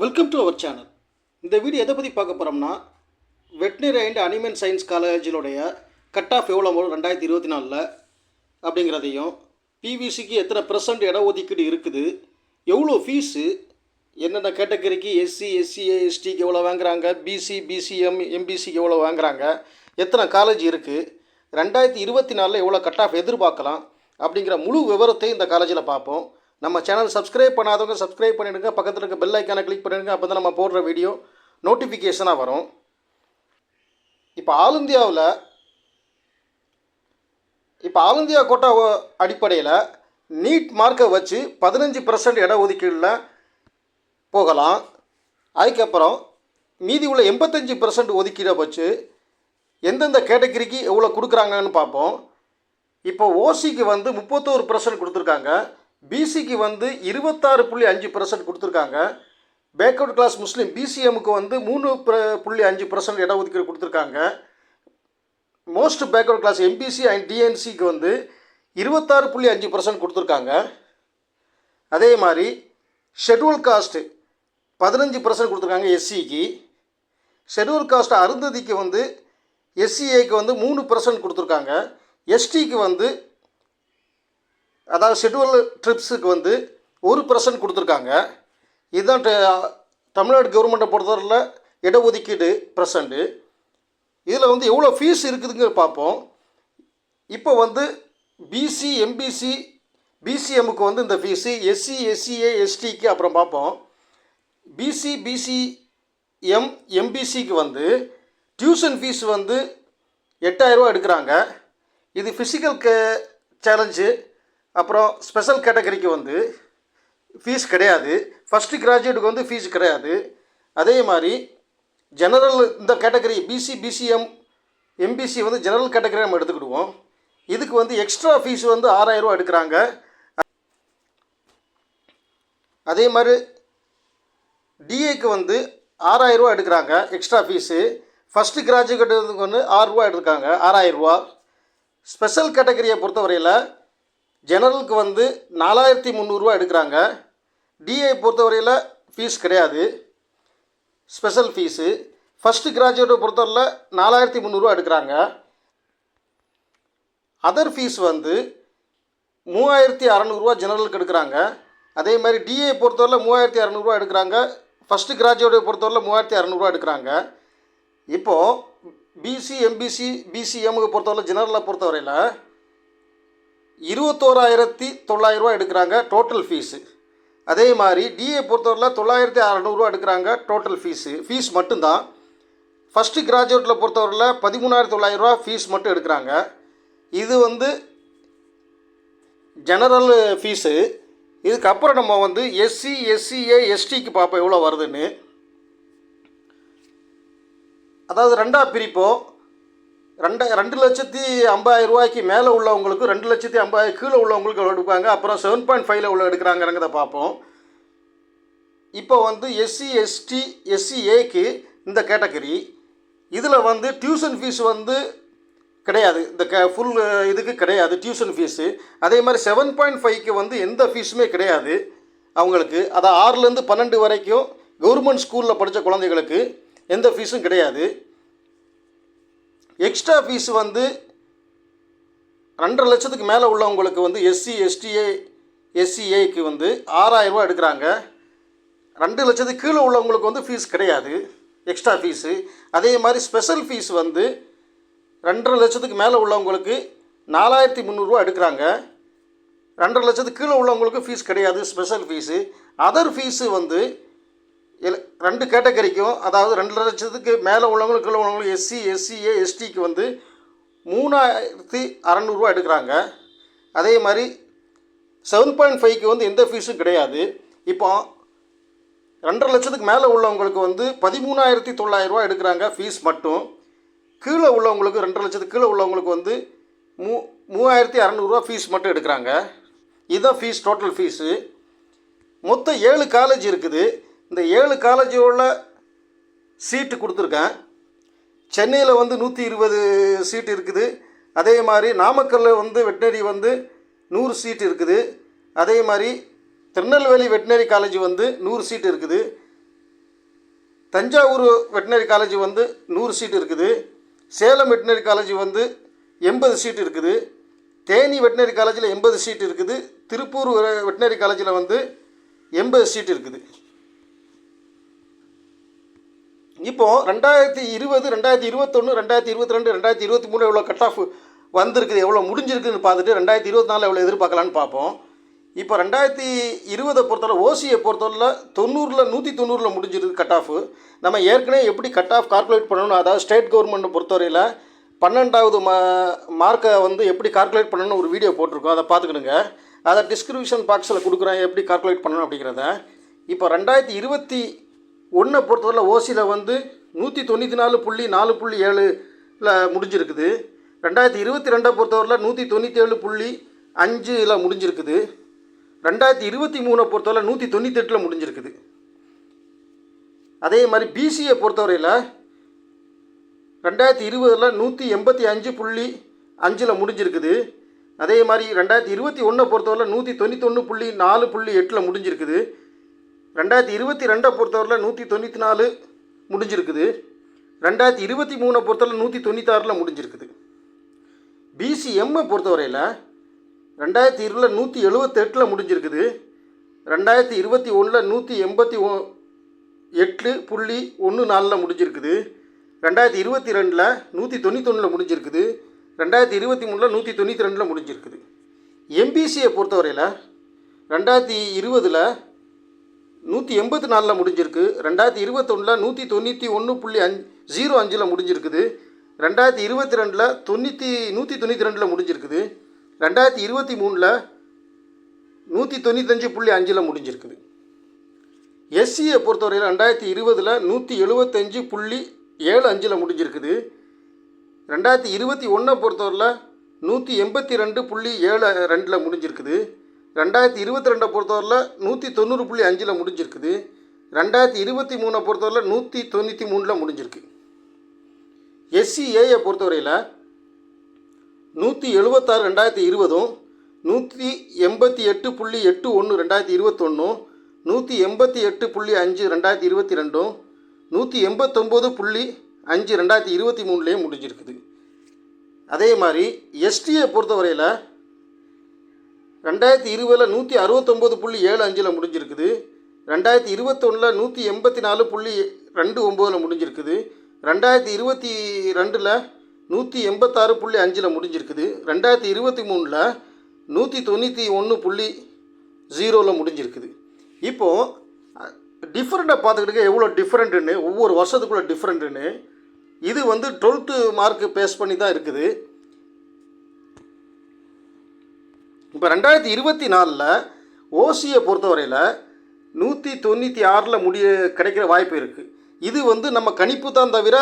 Welcome to our channel. இந்த video எதை பற்றி பார்க்க போகிறோம்னா, வெட்னரி அண்ட் அனிமல் சயின்ஸ் காலேஜிலுடைய கட் ஆஃப் எவ்வளோ வரும் 2024 அப்படிங்கிறதையும், பிவிசிக்கு எத்தனை % இட ஒதுக்கீடு இருக்குது, எவ்வளோ ஃபீஸு, என்னென்ன கேட்டகரிக்கு எஸ்சி எஸ்சிஏ எஸ்டிக்கு எவ்வளோ வாங்குறாங்க, பிசி பிசிஎம் எம்பிசிக்கு எவ்வளோ வாங்குறாங்க, எத்தனை காலேஜ் இருக்குது, 2024 எவ்வளோ கட் ஆஃப் எதிர்பார்க்கலாம் அப்படிங்கிற முழு விவரத்தை இந்த காலேஜில் பார்ப்போம். நம்ம சேனல் சப்ஸ்கிரைப் பண்ணாதவங்க சப்ஸ்கிரைப் பண்ணிவிடுங்க, பக்கத்தில் இருக்க பெல் ஐக்கானை கிளிக் பண்ணிடுங்க. அப்போ தான் நம்ம போடுற வீடியோ நோட்டிஃபிகேஷனாக வரும். இப்போ ஆல் இந்தியா கோட்டா அடிப்படையில் நீட் மார்க்கை வச்சு 15% இட ஒதுக்கீடில் போகலாம். அதுக்கப்புறம் மீதி உள்ள 85% ஒதுக்கீடை வச்சு எந்தெந்த கேட்டகரிக்கு எவ்வளோ கொடுக்குறாங்கன்னு பார்ப்போம். இப்போ ஓசிக்கு 31% கொடுத்துருக்காங்க, பிசிக்கு 26.5% கொடுத்துருக்காங்க, பேக்வர்ட் கிளாஸ் முஸ்லீம் பிசிஎம்முக்கு 3.5% இட ஒதுக்கீடு கொடுத்துருக்காங்க, most backward class MBC and டிஎன்சிக்கு 26.5% கொடுத்துருக்காங்க. அதே மாதிரி ஷெட்யூல் காஸ்ட்டு 15% கொடுத்துருக்காங்க எஸ்சிக்கு, ஷெட்யூல் காஸ்ட் அருந்ததிக்கு எஸ்சிஏக்கு 3% கொடுத்துருக்காங்க, எஸ்டிக்கு அதாவது ஷெட்யூல் ட்ரிப்ஸுக்கு 1% கொடுத்துருக்காங்க. இதுதான் தமிழ்நாடு கவர்மெண்ட்டை பொறுத்தவரையில் இடஒதுக்கீடு %. இதில் எவ்வளோ ஃபீஸ் இருக்குதுங்க பார்ப்போம். இப்போ பிசி எம்பிசி பிசிஎம்முக்கு இந்த ஃபீஸு, எஸ்சி எஸ்சிஏ எஸ்டிக்கு அப்புறம் பார்ப்போம். பிசி பிசிஎம் எம்பிசிக்கு டியூஷன் ஃபீஸ் 8,000 ரூபா எடுக்கிறாங்க. இது ஃபிசிக்கல் சேலஞ்சு அப்புறம் ஸ்பெஷல் கேட்டகரிக்கு ஃபீஸ் கிடையாது. ஃபஸ்ட்டு கிராஜுவேட்டுக்கு ஃபீஸ் கிடையாது. அதே மாதிரி ஜெனரல் இந்த category BC BCM MBC general category நம்ம எடுத்துக்கிடுவோம். இதுக்கு எக்ஸ்ட்ரா ஃபீஸ் 6,000 ரூபா எடுக்கிறாங்க. அதே மாதிரி டிஏக்கு 6,000 ரூபா எடுக்கிறாங்க எக்ஸ்ட்ரா ஃபீஸு. ஃபஸ்ட்டு கிராஜுவேட்டுக்கு 6 ரூபா எடுத்துருக்காங்க, 6,000 ரூபா. ஸ்பெஷல் கேட்டகரியை பொறுத்தவரையில் ஜெனரலுக்கு 4,300 ரூபா எடுக்கிறாங்க. டிஏ பொறுத்தவரையில் ஃபீஸ் கிடையாது, ஸ்பெஷல் ஃபீஸு. ஃபஸ்ட்டு கிராஜுவேட்டை பொறுத்தவரையில் 4,300 ரூபா எடுக்கிறாங்க. அதர் ஃபீஸ் 3,600 ரூபா ஜெனரலுக்கு எடுக்கிறாங்க. அதே மாதிரி டிஏ பொறுத்தவரையில் 3,600 ரூபா எடுக்கிறாங்க. ஃபஸ்ட்டு கிராஜுவேட்டை பொறுத்தவரையில் 3,600 ரூபா எடுக்கிறாங்க. இப்போது பிசி எம்பிசி பிசிஎம்முக்கு பொறுத்தவரை ஜெனரலை பொறுத்தவரையில் 21,900 ரூபா எடுக்கிறாங்க டோட்டல் ஃபீஸு. அதே மாதிரி டிஏ பொறுத்தவரையில் 9,600 ரூபா எடுக்கிறாங்க டோட்டல் ஃபீஸ் மட்டும்தான். ஃபஸ்ட்டு கிராஜுவேட்டில் பொறுத்தவரையில் 13,900 ரூபா ஃபீஸ் மட்டும் எடுக்கிறாங்க. இது ஜெனரல் ஃபீஸு. இதுக்கப்புறம் நம்ம எஸ்சி எஸ்சிஏ எஸ்டிக்கு பார்ப்போம் எவ்வளோ வருதுன்னு. அதாவது ரெண்டாக பிரிப்போம். 2,50,000 ரூபாய்க்கு மேலே உள்ளவங்களுக்கு 2,50,000 கீழே உள்ளவங்களுக்கு எவ்வளோ எடுப்பாங்க, அப்புறம் 7.5 எவ்வளோ எடுக்கிறாங்கிறத பார்ப்போம். இப்போ எஸ்சி எஸ்டி எஸ்சிஏக்கு இந்த கேட்டகரி இதில் டியூஷன் ஃபீஸ் கிடையாது. இந்த ஃபுல் இதுக்கு கிடையாது டியூஷன் ஃபீஸு. அதே மாதிரி 7.5க்கு எந்த ஃபீஸுமே கிடையாது அவங்களுக்கு. அதை 6லேருந்து 12 வரைக்கும் கவர்மெண்ட் ஸ்கூலில் படித்த குழந்தைகளுக்கு எந்த ஃபீஸும் கிடையாது. எக்ஸ்ட்ரா ஃபீஸ் 2.5 லட்சத்துக்கு மேலே உள்ளவங்களுக்கு எஸ்சி எஸ்டிஏ எஸ்சிஏக்கு 6,000 ரூபா எடுக்கிறாங்க. 2 லட்சத்துக்கு கீழே உள்ளவங்களுக்கு ஃபீஸ் கிடையாது, எக்ஸ்ட்ரா ஃபீஸு. அதே மாதிரி ஸ்பெஷல் ஃபீஸ் 2.5 லட்சத்துக்கு மேலே உள்ளவங்களுக்கு 4,300 ரூபா எடுக்கிறாங்க. 2.5 லட்சத்துக்கு கீழே உள்ளவங்களுக்கு ஃபீஸ் கிடையாது, ஸ்பெஷல் ஃபீஸு. அதர் ஃபீஸு 2 கேட்டகரிக்கும், அதாவது 2 லட்சத்துக்கு மேலே உள்ளவங்களுக்கு கீழே உள்ளவங்களுக்கு எஸ்சி எஸ்சிஏ எஸ்டிக்கு 3,600 ரூபா எடுக்கிறாங்க. அதே மாதிரி 7.5க்கு எந்த ஃபீஸும் கிடையாது. இப்போ 2.5 லட்சத்துக்கு மேலே உள்ளவங்களுக்கு 13,900 ரூபா எடுக்கிறாங்க ஃபீஸ் மட்டும். கீழே உள்ளவங்களுக்கு 2.5 லட்சத்துக்கு கீழே உள்ளவங்களுக்கு 3,600 ரூபா ஃபீஸ் மட்டும் எடுக்கிறாங்க. இதுதான் ஃபீஸ், டோட்டல் ஃபீஸு. மொத்தம் 7 காலேஜ் இருக்குது. இந்த 7 காலேஜோட சீட்டு கொடுத்துருக்கேன். சென்னையில் 120 சீட்டு இருக்குது. அதே மாதிரி நாமக்கல்லில் வெட்டினரி 100 சீட்டு இருக்குது. அதே மாதிரி திருநெல்வேலி வெட்டினரி காலேஜ் 100 சீட்டு இருக்குது. தஞ்சாவூர் வெட்டினரி காலேஜ் வந்து 100 சீட் இருக்குது. சேலம் வெட்டினரி காலேஜ் வந்து 80 சீட் இருக்குது. தேனி வெட்டினரி காலேஜில் 80 சீட் இருக்குது. திருப்பூர் வெட்டினரி காலேஜில் வந்து 80 சீட் இருக்குது. இப்போது 2020, 2021, 2022, 2023 எவ்வளோ கட் ஆஃப் வந்திருக்குது, எவ்வளோ முடிஞ்சிருக்குதுன்னு பார்த்துட்டு 2024 எவ்வளோ எதிர்பார்க்கலான்னு பார்ப்போம். இப்போ 2020 பொறுத்தவரை ஓசியை பொறுத்தவரையில் 190ல் முடிஞ்சிருக்கு கட் ஆஃபு. நம்ம ஏற்கனவே எப்படி கட் ஆஃப் கால்குலேட் பண்ணணும், அதாவது ஸ்டேட் கவர்மெண்ட்டை பொறுத்தவரையில் 12வது மார்க்கை வந்து எப்படி கால்குலேட் பண்ணணும்னு ஒரு வீடியோ போட்டிருக்கோம், அதை பார்த்துக்கிடுங்க. அதை டிஸ்கிரிப்ஷன் பாக்ஸில் கொடுக்குறேன் எப்படி கால்குலேட் பண்ணணும் அப்படிங்கிறத. இப்போ 2021 பொறுத்தவரையில் ஓசியில் வந்து 194.4.7ல் முடிஞ்சிருக்குது. 2022 பொறுத்தவரையில் 197.5ல் முடிஞ்சிருக்குது. 2023 பொறுத்தவரை 198ல் முடிஞ்சிருக்குது. அதே மாதிரி பிசியை பொறுத்தவரையில் 2020ல் 185.5ல் முடிஞ்சிருக்குது. அதே மாதிரி 2021 பொறுத்தவரையில் 191.4.8ல் முடிஞ்சிருக்குது. 2022 பொறுத்தவரையில் 194 முடிஞ்சிருக்குது. 2023 பொறுத்தவரை 196ல் முடிஞ்சிருக்குது. பிசிஎம்மை பொறுத்தவரையில் 2020ல் 178ல் முடிஞ்சிருக்குது. 2021ல் 188.14ல் முடிஞ்சிருக்குது. 2022ல் 191ல் முடிஞ்சிருக்குது. 2023ல் 192ல் முடிஞ்சிருக்குது. எம்பிசியை பொறுத்தவரையில் 2020ல் 184ல் முடிஞ்சிருக்கு. 2021ல் 191.05ல் முடிஞ்சிருக்குது. 2022ல் 192ல் முடிஞ்சிருக்குது. 2023ல் 195.5ல் முடிஞ்சிருக்குது. எஸ்சியை பொறுத்தவரையில் 2020ல் 175.75ல் முடிஞ்சிருக்குது. 2021 பொறுத்தவரையில் 182.72ல் முடிஞ்சிருக்குது. 2022 பொறுத்தவரையில் 190.5ல் முடிஞ்சிருக்குது. 2023 பொறுத்தவரையில் 193ல் முடிஞ்சிருக்கு. எஸ்சிஏயை பொறுத்தவரையில் 176 2020, 188.81 2021, 188.5 2022, 189.5 2023லேயும் முடிஞ்சிருக்குது. அதே மாதிரி எஸ்டியை பொறுத்தவரையில் 2020ல் 169.75ல் முடிஞ்சிருக்குது. 2021ல் 184.29ல் முடிஞ்சிருக்குது. 2022ல் 186.5ல் முடிஞ்சிருக்குது. 2023ல் 191.0ல் முடிஞ்சிருக்குது. இப்போது டிஃப்ரெண்ட்டை பார்த்துக்கிட்டு எவ்வளோ டிஃப்ரெண்ட்டுன்னு, ஒவ்வொரு வருஷத்துக்குள்ள டிஃப்ரெண்ட்டுன்னு, இது வந்து 12th மார்க்கு பேஸ் பண்ணி தான் இருக்குது. இப்போ 2024ல் ஓசியை பொறுத்தவரையில் 196ல் கிடைக்கிற வாய்ப்பு இருக்குது. இது வந்து நம்ம கணிப்பு தான் தவிர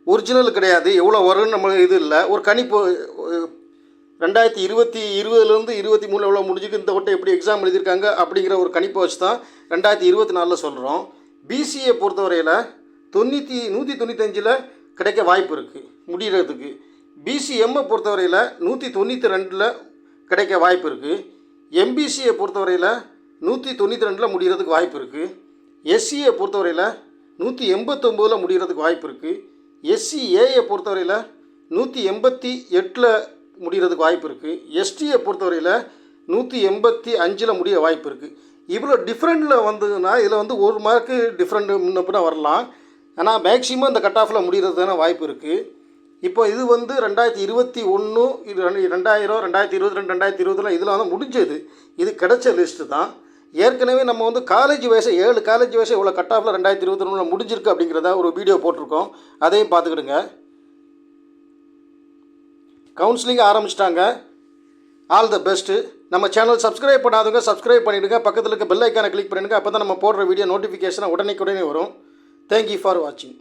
ஒரிஜினல் கிடையாது. எவ்வளோ வரும்னு நம்ம இது இல்லை, ஒரு கணிப்பு. 2020லேருந்து 23 எவ்வளோ முடிஞ்சுக்கு, இந்த வட்டம் எப்படி எக்ஸாம் எழுதியிருக்காங்க அப்படிங்கிற ஒரு கணிப்பை வச்சு தான் 2024ல் சொல்கிறோம். பிசியை பொறுத்தவரையில் 195ல் கிடைக்க வாய்ப்பு இருக்குது முடிகிறதுக்கு. பிசிஎம்மை பொறுத்தவரையில் 192ல் கிடைக்க வாய்ப்பு இருக்குது. எம்பிசியை பொறுத்தவரையில் 192ல் முடிகிறதுக்கு வாய்ப்பு இருக்குது. எஸ்சியை பொறுத்தவரையில் 189ல் முடிகிறதுக்கு வாய்ப்பு இருக்குது. எஸ்சிஏயை பொறுத்தவரையில் 188ல் முடிகிறதுக்கு வாய்ப்பு இருக்குது. எஸ்டியை பொறுத்தவரையில் 185ல் முடிய வாய்ப்பு இருக்குது. இவ்வளோ டிஃப்ரெண்ட்டில் வந்ததுன்னா இதில் வந்து ஒரு மார்க்கு டிஃப்ரெண்ட் முன்னப்பினா வரலாம். ஆனால் மேக்ஸிமம் இந்த கட் ஆஃபில் முடிகிறது தானே வாய்ப்பு இருக்குது. இப்போ இது வந்து 2021, 2000, 2022, 2020 இதில் வந்து முடிஞ்சது. இது கிடைச்ச லிஸ்ட்டு தான். ஏற்கனவே நம்ம வந்து காலேஜ் வயசு 7 காலேஜ் வயசு இவ்வளோ கட் ஆஃபில் 2021 முடிஞ்சிருக்கு அப்படிங்கிறத ஒரு வீடியோ போட்டிருக்கோம், அதையும் பார்த்துக்கிடுங்க. கவுன்சிலிங் ஆரம்பிச்சிட்டாங்க. All the best. நம்ம சேனல் சப்ஸ்கிரைப் பண்ணாதவங்க சப்ஸ்கிரைப் பண்ணிவிடுங்க. பக்கத்தில் இருக்க பெல் ஐக்கானை கிளிக் பண்ணிவிடுங்க. அப்போ தான் நம்ம போடுற வீடியோ நோட்டிஃபிகேஷனை உடனே வரும். தேங்க்யூ ஃபார் வாட்சிங்.